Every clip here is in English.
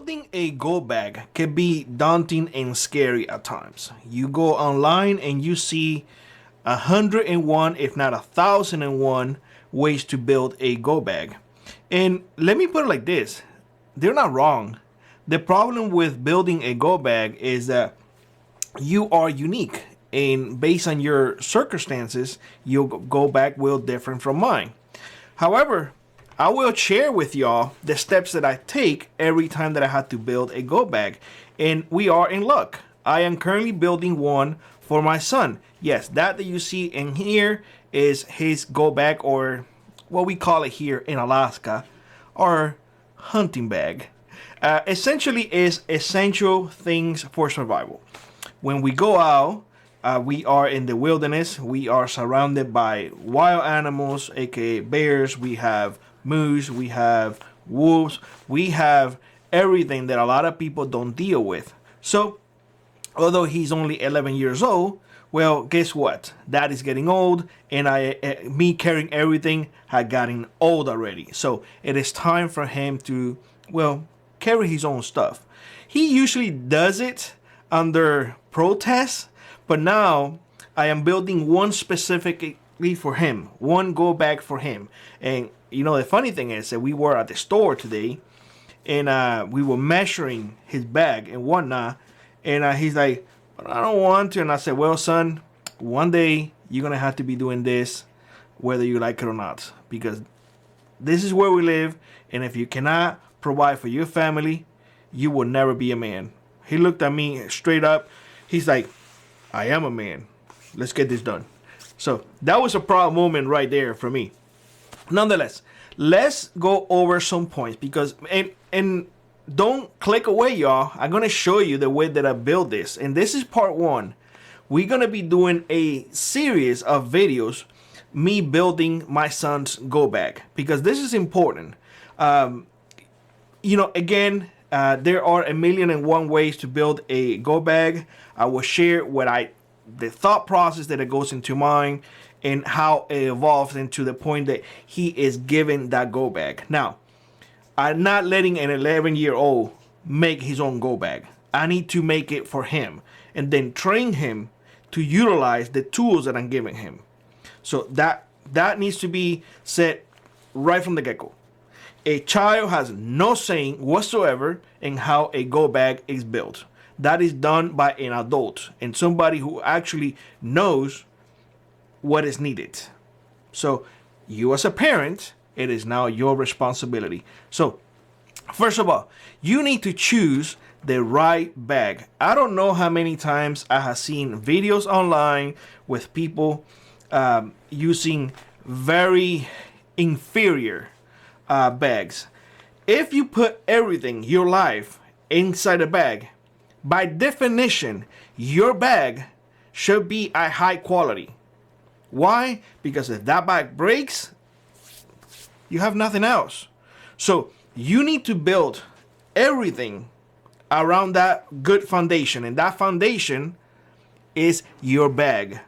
Building a go bag can be daunting and scary at times. You go online and you see 101, if not 1,001 ways to build a go bag. And let me put it like this, they're not wrong. The problem with building a go bag is that you are unique, and based on your circumstances, your go bag will differ from mine. However, I will share with y'all the steps that I take every time that I have to build a go bag, and we are in luck. I am currently building one for my son. Yes, that you see in here is his go bag, or what we call it here in Alaska, our hunting bag. Essentially is essential things for survival. When we go out, we are in the wilderness. We are surrounded by wild animals, aka bears. We have moose, we have wolves, we have everything that a lot of people don't deal with. So, although he's only 11 years old, well, guess what? That is getting old, and me carrying everything had gotten old already. So it is time for him to, well, carry his own stuff. He usually does it under protest, but now I am building one specifically for him, one go bag for him. And you know, the funny thing is that we were at the store today, and we were measuring his bag and whatnot, and he's like, but I don't want to. And I said, well, son, one day you're gonna have to be doing this whether you like it or not, because this is where we live, and if you cannot provide for your family, you will never be a man. He looked at me straight up. He's like, I am a man. Let's get this done. So that was a proud moment right there for me. Nonetheless, let's go over some points, because and don't click away, y'all. I'm gonna show you the way that I build this, and this is part 1. We're gonna be doing a series of videos me building my son's go bag, because this is important. You know, again, there are 1,000,001 ways to build a go bag. I will share the thought process that it goes into mine, and how it evolves into the point that he is given that go bag. Now, I'm not letting an 11-year-old make his own go bag. I need to make it for him, and then train him to utilize the tools that I'm giving him. So that needs to be said right from the get-go. A child has no say whatsoever in how a go bag is built. That is done by an adult, and somebody who actually knows what is needed. So you as a parent, it is now your responsibility. So first of all, you need to choose the right bag. I don't know how many times I have seen videos online with people using very inferior bags. If you put everything, your life, inside a bag, by definition, your bag should be a high quality. Why? Because if that bag breaks, you have nothing else. So you need to build everything around that good foundation, and that foundation is your bag.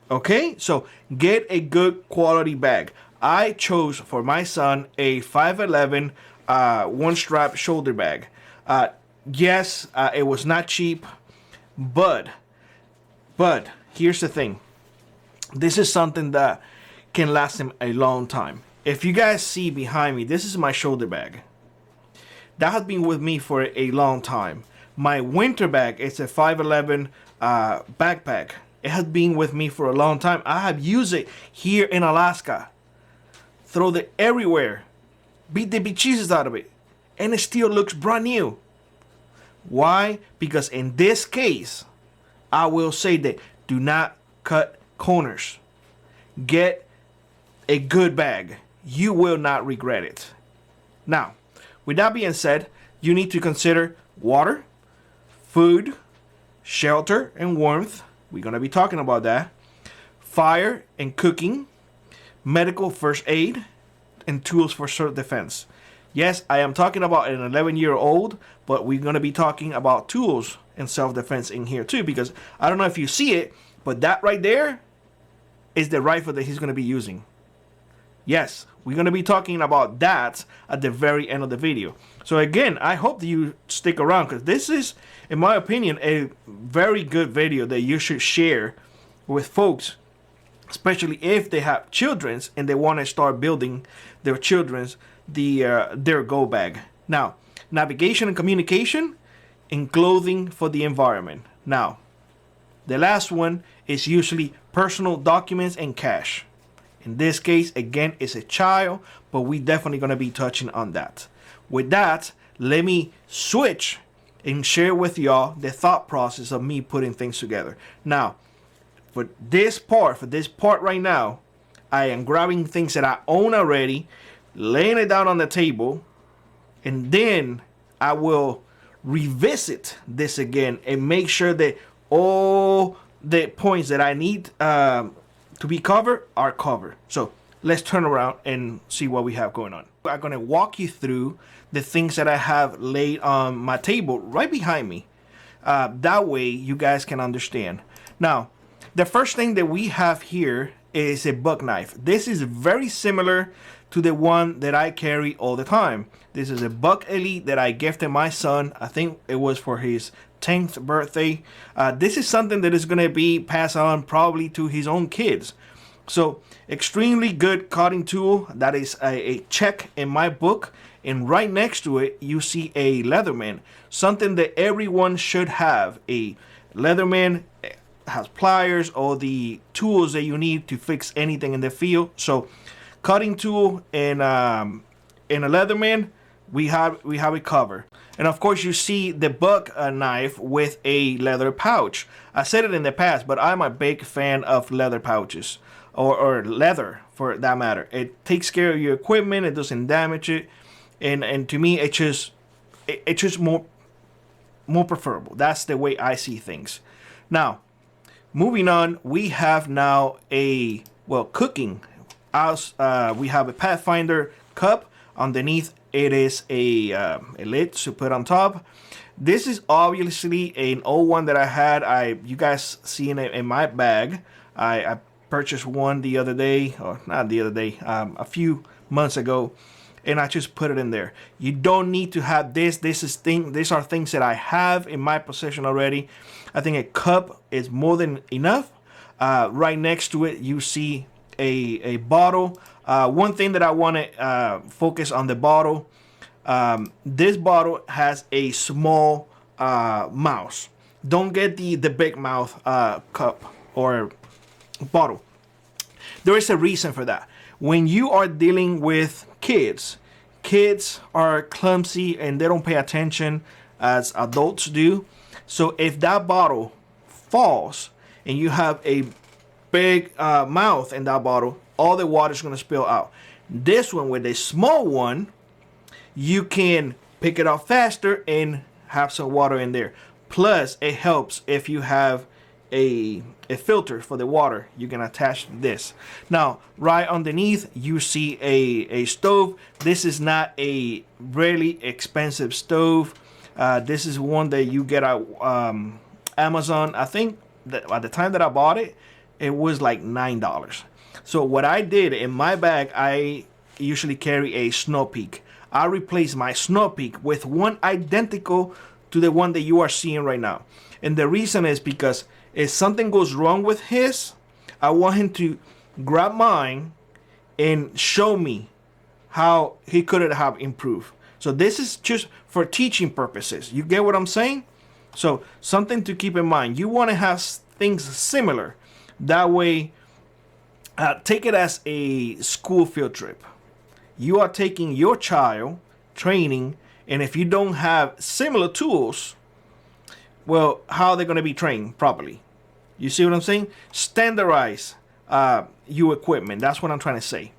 Okay, so get a good quality bag. I chose for my son a 511 one strap shoulder bag. Yes, it was not cheap, but here's the thing. This is something that can last him a long time. If you guys see behind me, this is my shoulder bag. That has been with me for a long time. My winter bag is a 511 backpack. It has been with me for a long time. I have used it here in Alaska. Throw it everywhere. Beat the bejesus out of it. And it still looks brand new. Why? Because in this case, I will say that do not cut corners. Get a good bag. You will not regret it. Now, with that being said, you need to consider water, food, shelter and warmth. We're going to be talking about that. Fire and cooking, medical first aid, and tools for self-defense. Yes, I am talking about an 11-year-old, but we're going to be talking about tools and self-defense in here too, because I don't know if you see it, but that right there is the rifle that he's going to be using. Yes, we're going to be talking about that at the very end of the video. So again, I hope that you stick around, because this is, in my opinion, a very good video that you should share with folks, especially if they have children's and they want to start building their children's their go bag. Now, navigation and communication, and clothing for the environment. Now, the last one is usually personal documents and cash. In this case, again, it's a child, but we definitely going to be touching on that. With that, let me switch and share with y'all the thought process of me putting things together. Now, for this part right now, I am grabbing things that I own already, laying it down on the table, and then I will revisit this again and make sure that all the points that I need to be covered are covered. So let's turn around and see what we have going on. I'm going to walk you through the things that I have laid on my table right behind me. That way you guys can understand. Now, the first thing that we have here is a buck knife. This is very similar to the one that I carry all the time. This is a Buck Elite that I gifted my son. I think it was for his 10th birthday. This is something that is going to be passed on probably to his own kids. So extremely good cutting tool. That is a check in my book. And right next to it, you see a Leatherman, something that everyone should have. A Leatherman has pliers, all the tools that you need to fix anything in the field. So cutting tool and a Leatherman, we have it covered. And of course, you see the buck knife with a leather pouch. I said it in the past, but I'm a big fan of leather pouches, or leather for that matter. It takes care of your equipment. It doesn't damage it, and to me, it's just more preferable. That's the way I see things. Now, moving on, we have now cooking. We have a Pathfinder cup. Underneath it is a lid to put on top. This is obviously an old one that I had. You guys seen it in my bag. I purchased one the other day, or not the other day, a few months ago, and I just put it in there. You don't need to have this. These are things that I have in my possession already. I think a cup is more than enough. Right next to it, you see a bottle. One thing that I want to focus on the bottle. This bottle has a small mouth. Don't get the big mouth cup or bottle. There is a reason for that. When you are dealing with kids are clumsy and they don't pay attention as adults do. So if that bottle falls and you have a big mouth in that bottle, all the water is going to spill out. This one, with a small one, you can pick it up faster and have some water in there. Plus, it helps if you have a filter for the water. You can attach this. Now, right underneath, you see a stove. This is not a really expensive stove. This is one that you get at Amazon. I think that at the time that I bought it, it was like $9. So what I did in my bag, I usually carry a Snow Peak. I replaced my Snow Peak with one identical to the one that you are seeing right now. And the reason is because if something goes wrong with his, I want him to grab mine and show me how he could have improved. So this is just for teaching purposes. You get what I'm saying? So something to keep in mind. You want to have things similar. That way, take it as a school field trip. You are taking your child, training, and if you don't have similar tools, well, how are they going to be trained properly? You see what I'm saying? Standardize your equipment. That's what I'm trying to say.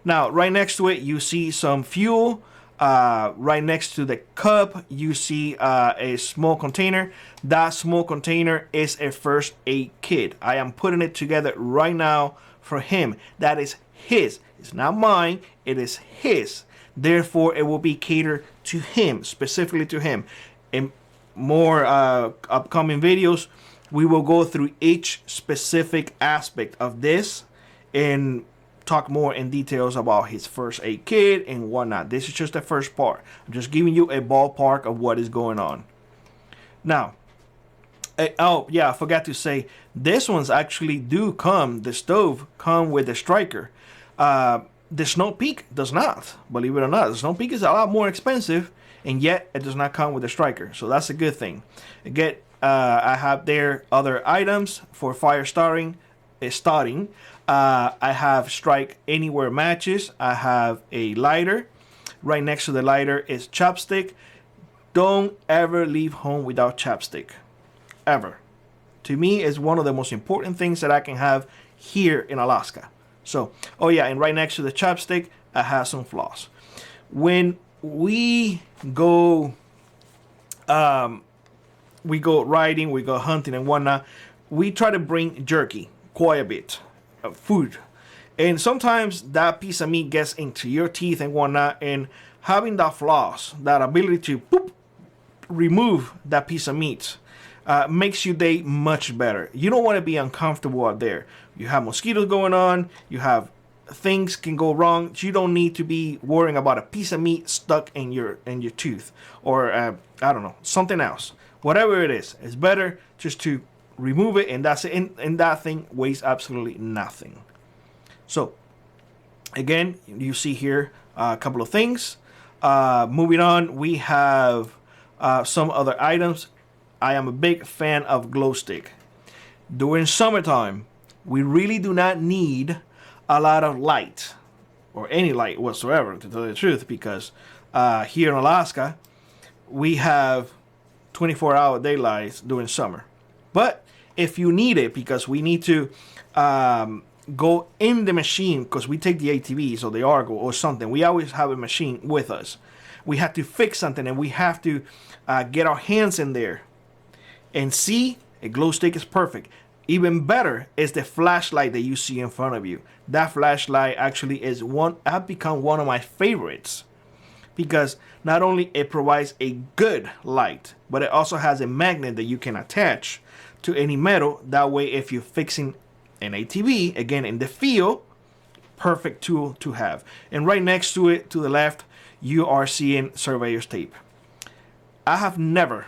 Now, right next to it, you see some fuel. Right next to the cup, you see a small container. That small container is a first aid kit. I am putting it together right now for him. That is his. It's not mine. It is his. Therefore, it will be catered to him, specifically to him. In more upcoming videos, we will go through each specific aspect of this and talk more in details about his first aid kit and whatnot. This is just the first part. I'm just giving you a ballpark of what is going on. Now, oh yeah, I forgot to say, this ones actually do come, the stove come with the striker. The Snow Peak does not, believe it or not. The Snow Peak is a lot more expensive, and yet it does not come with the striker. So that's a good thing. Again, I have there other items for fire starting. I have strike anywhere matches. I have a lighter. Right next to the lighter is chopstick. Don't ever leave home without chopstick. Ever. To me, it's one of the most important things that I can have here in Alaska. So, oh yeah, and right next to the chopstick, I have some floss. When we go riding, we go hunting and whatnot, we try to bring jerky, quite a bit of food. And sometimes that piece of meat gets into your teeth and whatnot, and having that floss, that ability to remove that piece of meat, makes your day much better. You don't want to be uncomfortable out there. You have mosquitoes going on, you have things can go wrong. You don't need to be worrying about a piece of meat stuck in your tooth, or I don't know, something else. Whatever it is, it's better just to remove it, and that's it. And that thing weighs absolutely nothing. So again, you see here a couple of things. Moving on, we have some other items. I am a big fan of glow stick. During summertime, we really do not need a lot of light, or any light whatsoever, to tell you the truth, because here in Alaska, we have 24-hour daylight during summer. But if you need it, because we need to go in the machine, because we take the ATVs or the Argo or something, we always have a machine with us. We have to fix something, and we have to get our hands in there and see. A glow stick is perfect. Even better is the flashlight that you see in front of you. That flashlight actually is have become one of my favorites, because not only it provides a good light, but it also has a magnet that you can attach to any metal. That way, if you're fixing an ATV, again in the field, perfect tool to have. And right next to it, to the left, you are seeing surveyor's tape. I have never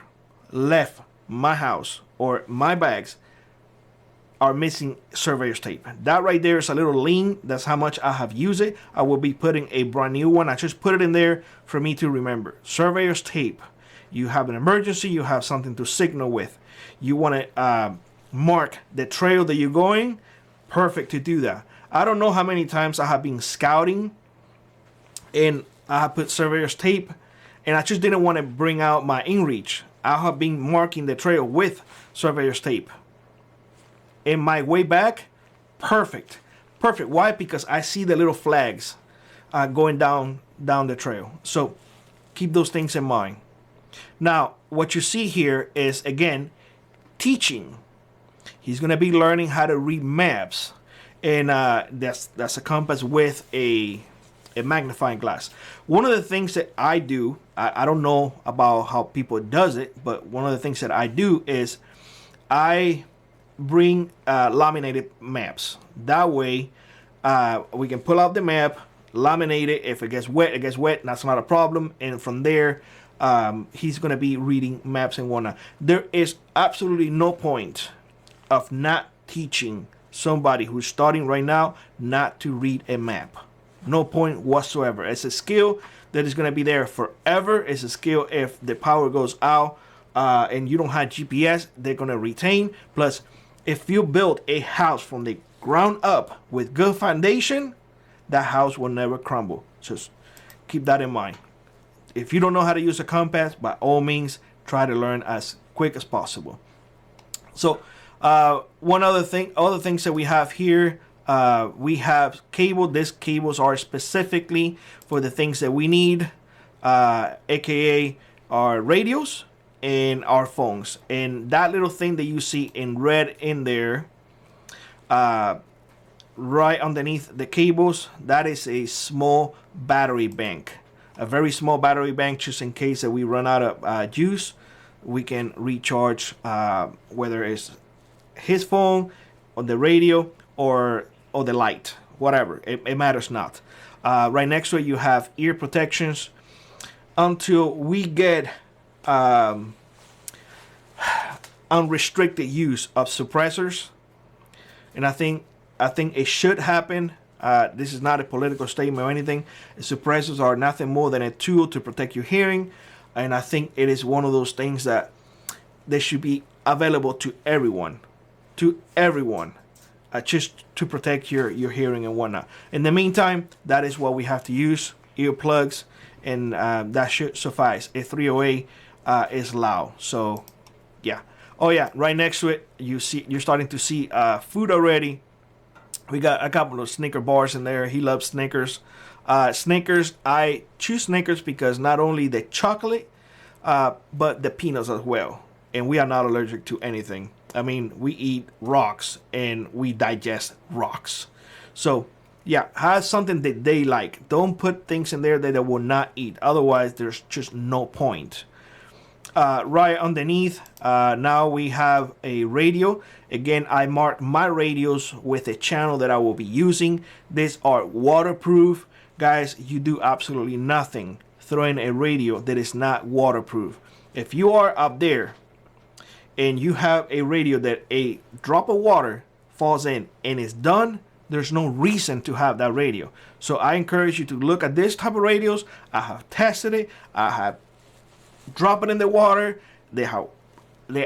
left my house or my bags are missing surveyor's tape. That right there is a little lean. That's how much I have used it. I will be putting a brand new one. I just put it in there for me to remember. Surveyor's tape. You have an emergency, you have something to signal with. You want to mark the trail that you're going. Perfect to do that. I don't know how many times I have been scouting and I have put surveyor's tape, and I just didn't want to bring out my InReach. I have been marking the trail with surveyor's tape. In my way back, perfect. Perfect. Why? Because I see the little flags going down the trail. So keep those things in mind. Now, what you see here is, again, teaching. He's going to be learning how to read maps. And that's a compass with a magnifying glass. One of the things that I do, I don't know about how people does it, but one of the things that I do is I bring laminated maps. That way we can pull out the map, laminate it. If it gets wet, it gets wet. That's not a problem. And from there, he's going to be reading maps and whatnot. There is absolutely no point of not teaching somebody who's starting right now not to read a map. No point whatsoever. It's a skill that is going to be there forever. It's a skill if the power goes out and you don't have GPS, they're going to retain. Plus, if you build a house from the ground up with good foundation, that house will never crumble. Just keep that in mind. If you don't know how to use a compass, by all means, try to learn as quick as possible. So, one other thing, other things that we have here, we have cable. These cables are specifically for the things that we need, aka our radios and our phones. And that little thing that you see in red in there, right underneath the cables, that is a small battery bank. A very small battery bank, just in case that we run out of juice, we can recharge, whether it's his phone or the radio or the light, whatever. It matters not. Right next to it, you have ear protections until we get unrestricted use of suppressors. And I think it should happen. This is not a political statement or anything. Suppressors are nothing more than a tool to protect your hearing, and I think it is one of those things that they should be available to everyone, just to protect your hearing and whatnot. In the meantime, that is what we have to use: earplugs, and that should suffice. A 308 is loud, so yeah. Oh yeah, right next to it, you're starting to see food already. We got a couple of Snicker bars in there. He loves Snickers. Snickers, I choose Snickers because not only the chocolate, but the peanuts as well. And we are not allergic to anything. I mean, we eat rocks and we digest rocks. So yeah, have something that they like. Don't put things in there that they will not eat. Otherwise, there's just no point. Right underneath, now we have a radio. Again, I mark my radios with a channel that I will be using. These are waterproof. Guys, you do absolutely nothing throwing a radio that is not waterproof. If you are up there and you have a radio that a drop of water falls in and is done, there's no reason to have that radio. So I encourage you to look at this type of radios. I have tested it. I have dropped it in the water. They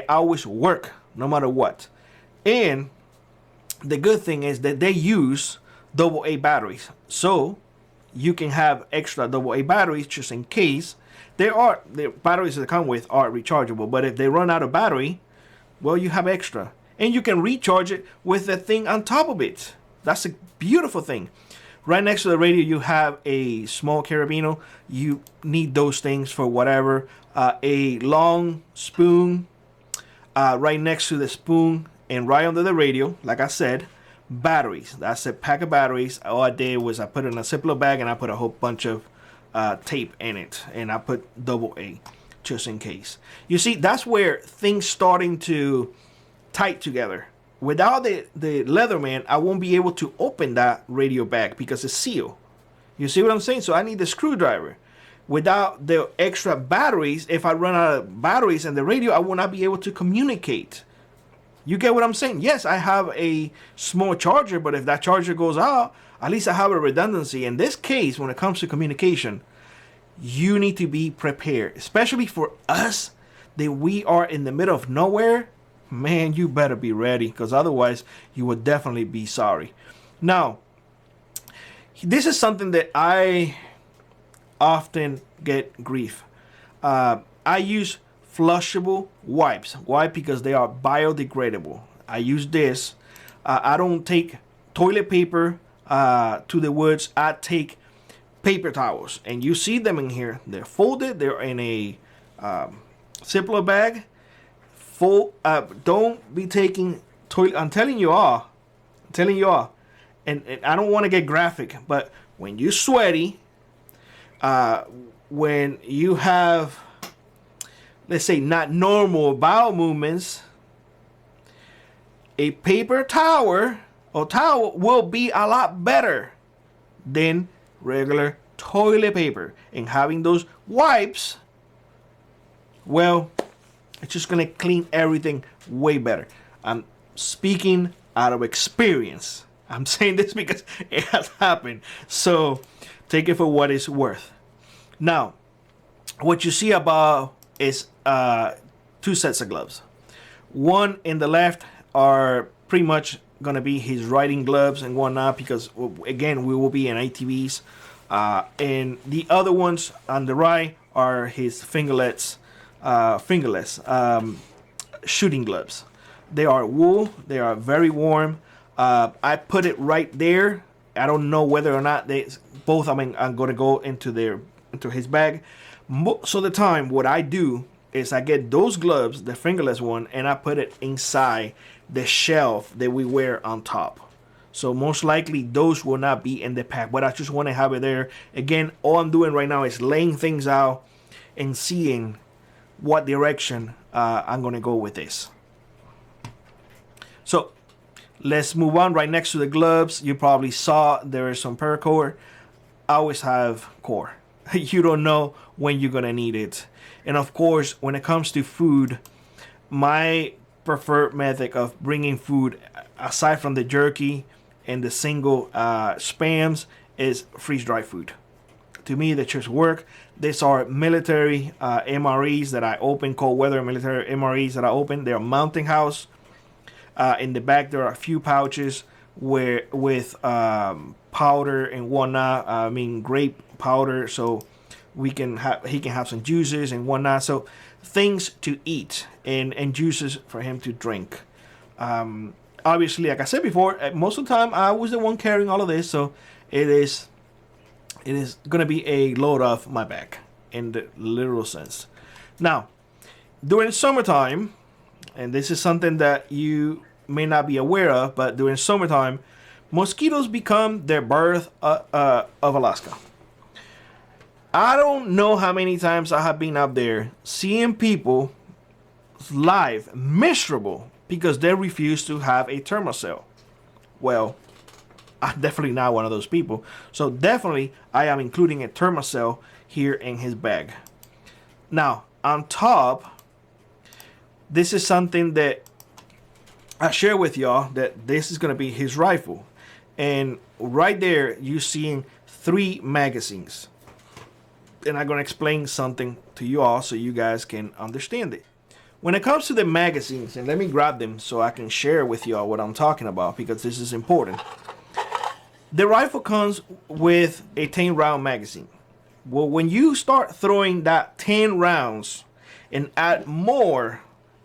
always work no matter what. And the good thing is that they use AA batteries, so you can have extra AA batteries just in case. The batteries that come with are rechargeable, but if they run out of battery, well, you have extra, and you can recharge it with the thing on top of it. That's a beautiful thing. Right next to the radio, you have a small carabiner. You need those things for whatever. A long spoon. Right next to the spoon and right under the radio, like I said, batteries. That's a pack of batteries. All I did was I put it in a Ziploc bag and I put a whole bunch of tape in it, and I put AA just in case. You see, that's where things starting to tight together. Without the Leatherman, I won't be able to open that radio bag because it's sealed. You see what I'm saying? So I need the screwdriver. Without the extra batteries, if I run out of batteries in the radio, I will not be able to communicate. You get what I'm saying? Yes, I have a small charger, but if that charger goes out, at least I have a redundancy. In this case, when it comes to communication, you need to be prepared, especially for us that we are in the middle of nowhere. Man, you better be ready, because otherwise you would definitely be sorry. Now, this is something that I often get grief. I use flushable wipes. Why? Because they are biodegradable. I use this. I don't take toilet paper to the woods. I take paper towels, and you see them in here. They're folded. They're in a Ziploc bag. Full. Don't be taking toilet. I'm telling you all. And I don't want to get graphic, but when you're sweaty, when you have, let's say, not normal bowel movements, a paper towel will be a lot better than regular toilet paper. And having those wipes, well, it's just gonna clean everything way better. I'm speaking out of experience. I'm saying this because it has happened. So take it for what it's worth. Now, what you see above is two sets of gloves. One in the left are pretty much gonna be his riding gloves and whatnot, because again, we will be in ATVs. And the other ones on the right are his fingerless shooting gloves. They are wool. They are very warm. I put it right there. I don't know whether or not they both. I mean, I'm gonna go into his bag. Most of the time, what I do is I get those gloves, the fingerless one, and I put it inside the shelf that we wear on top. So most likely those will not be in the pack, but I just want to have it there. Again, all I'm doing right now is laying things out and seeing what direction I'm going to go with this. So Let's move on. Right next to the gloves, you probably saw there is some paracord. I always have core. You don't know when you're gonna need it. And of course, when it comes to food, my preferred method of bringing food, aside from the jerky and the single spams, is freeze-dried food. To me, that just work. These are military MREs that I open, cold weather military MREs that I open. They're mounting house. In the back, there are a few pouches with powder and whatnot. I mean, grape powder, so he can have some juices and whatnot. So things to eat and juices for him to drink. Obviously, like I said before, most of the time I was the one carrying all of this, so it is gonna be a load off my back in the literal sense. Now, during summertime, and this is something that you may not be aware of, but during summertime, mosquitoes become their birth of Alaska. I don't know how many times I have been up there seeing people live miserable because they refuse to have a thermocell. Well, I'm definitely not one of those people. So definitely I am including a thermocell here in his bag. Now, on top, this is something that I share with y'all, that this is going to be his rifle. And right there, you're seeing 3 magazines. And I'm going to explain something to you all so you guys can understand it. When it comes to the magazines, and let me grab them so I can share with y'all what I'm talking about, because this is important. The rifle comes with a 10 round magazine. Well, when you start throwing that 10 rounds and add more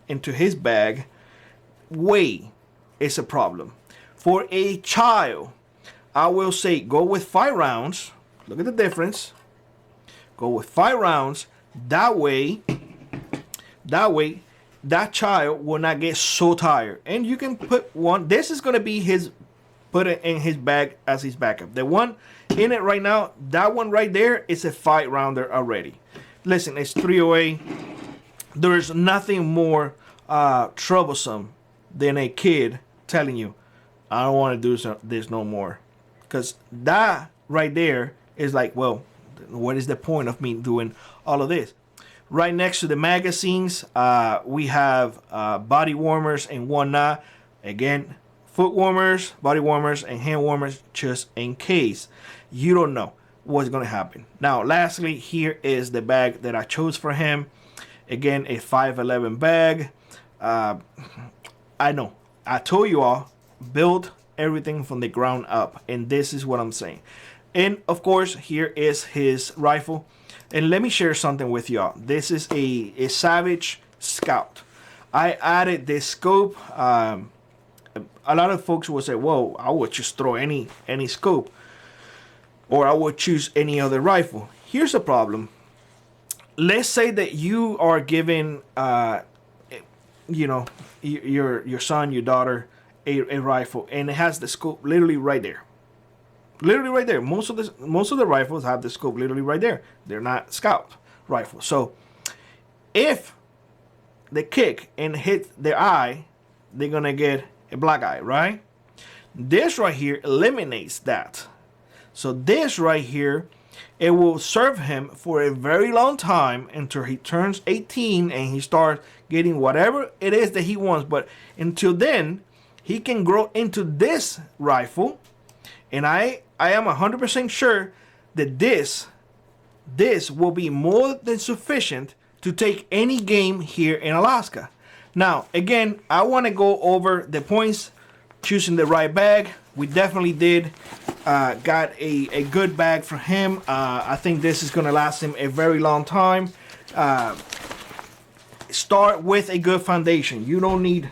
into his bag, weight is a problem. For a child, I will say go with 5 rounds. Look at the difference. Go with 5 rounds. That way, that child will not get so tired. And you can put one. This is going to be his, put it in his bag as his backup. The one in it right now, that one right there is a 5 rounder already. Listen, it's 308. There's nothing more troublesome than a kid telling you, I don't want to do this no more. Because that right there is like, well, what is the point of me doing all of this? Right next to the magazines, we have body warmers and whatnot. Again, foot warmers, body warmers, and hand warmers, just in case you don't know what's going to happen. Now, lastly, here is the bag that I chose for him. Again, a 511 bag. I know, I told you all, build everything from the ground up, and this is what I'm saying. And of course, here is his rifle. And let me share something with y'all. This is a Savage Scout. I added this scope. A lot of folks will say, whoa, I would just throw any scope, or I would choose any other rifle. Here's the problem. Let's say that you are giving your son, your daughter a rifle, and it has the scope literally right there. Literally right there. Most of the rifles have the scope literally right there. They're not Scout rifles. So if they kick and hit their eye, they're gonna get a black eye, right? This right here eliminates that. So this right here, it will serve him for a very long time until he turns 18 and he starts getting whatever it is that he wants. But until then, he can grow into this rifle. And I am 100% sure that this will be more than sufficient to take any game here in Alaska. Now, again, I want to go over the points, choosing the right bag. We definitely did. Got a good bag for him. I think this is going to last him a very long time. Start with a good foundation. You don't need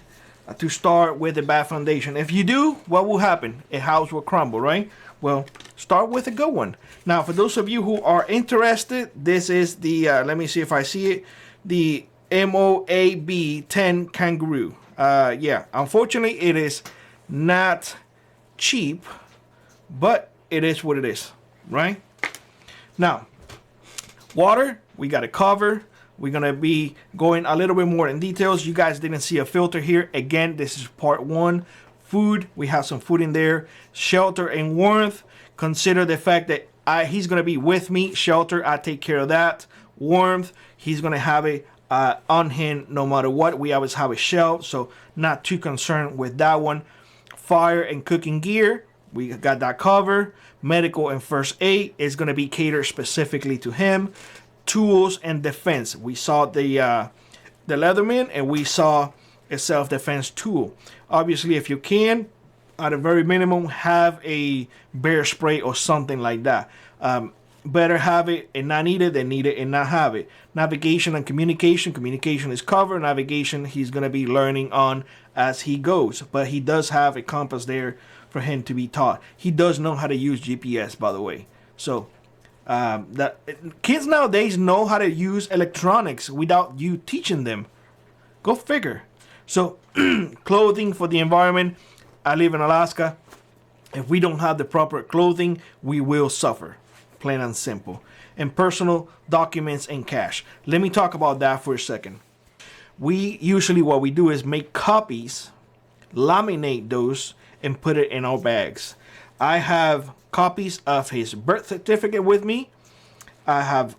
to start with a bad foundation. If you do, what will happen? A house will crumble, right? Well, start with a good one. Now, for those of you who are interested, this is the, let me see if I see it, the MOAB 10 Kangaroo. Yeah, unfortunately, it is not cheap, but it is what it is, right? Now, water, we got to cover. We're going to be going a little bit more in details. You guys didn't see a filter here. Again, this is part 1 food. We have some food in there. Shelter and warmth. Consider the fact that he's going to be with me. Shelter, I take care of that. Warmth, he's going to have it on him no matter what. We always have a shelf, so not too concerned with that one. Fire and cooking gear, we got that covered. Medical and first aid is going to be catered specifically to him. Tools and defense. We saw the Leatherman, and we saw a self-defense tool. Obviously, if you can, at a very minimum, have a bear spray or something like that. Better have it and not need it than need it and not have it. Navigation and communication. Communication is covered. Navigation, he's going to be learning on as he goes. But he does have a compass there for him to be taught. He does know how to use GPS, by the way. So that kids nowadays know how to use electronics without you teaching them. Go figure. So clothing for the environment. I live in Alaska. If we don't have the proper clothing, we will suffer. Plain and simple. And personal documents and cash. Let me talk about that for a second. We usually, what we do is make copies, laminate those, and put it in our bags. I have copies of his birth certificate with me. I have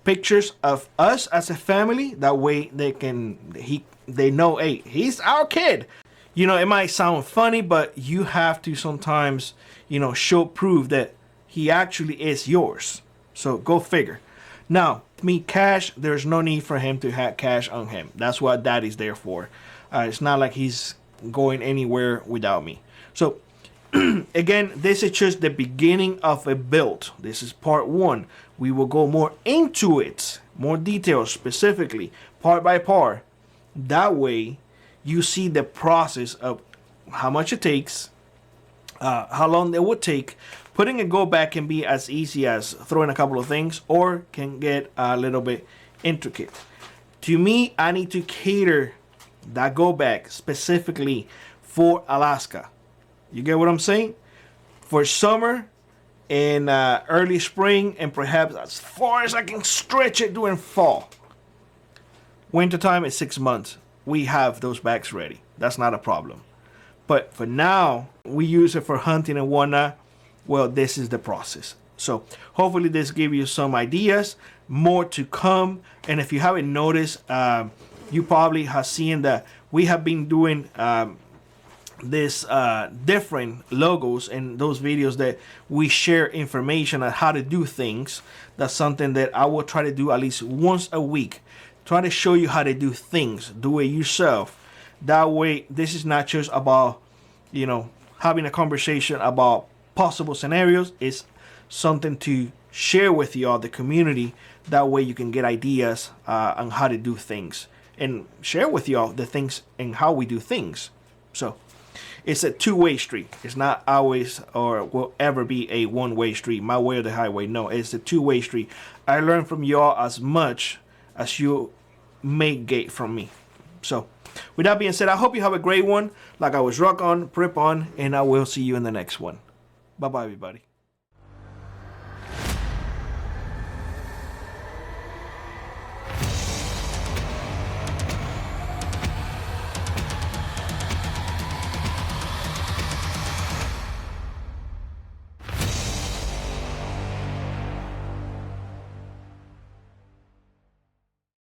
pictures of us as a family. That way they know, hey, he's our kid. You know, it might sound funny, but you have to sometimes, you know, show proof that he actually is yours. So go figure. Now, me cash, there's no need for him to have cash on him. That's what daddy's there for. It's not like he's going anywhere without me. So again, this is just the beginning of a build. This is part 1. We will go more into it, more details specifically, part by part. That way you see the process of how much it takes, how long it would take. Putting a go bag can be as easy as throwing a couple of things, or can get a little bit intricate. To me, I need to cater that go bag specifically for Alaska. You get what I'm saying? For summer and early spring, and perhaps as far as I can stretch it during fall. Wintertime is 6 months. We have those bags ready. That's not a problem. But for now, we use it for hunting and whatnot. Well, this is the process. So hopefully this gives you some ideas, more to come. And if you haven't noticed, you probably have seen that we have been doing this different logos in those videos that we share information on how to do things. That's something that I will try to do at least once a week. Try to show you how to do things. Do it yourself. That way, this is not just about, you know, having a conversation about possible scenarios. It's something to share with y'all, the community. That way you can get ideas on how to do things, and share with y'all the things and how we do things. So it's a two-way street. It's not always or will ever be a one-way street, my way or the highway. No, it's a two-way street. I learn from y'all as much as you may get from me. So with that being said, I hope you have a great one. Like I was rock on, prep on, and I will see you in the next one. Bye-bye, everybody.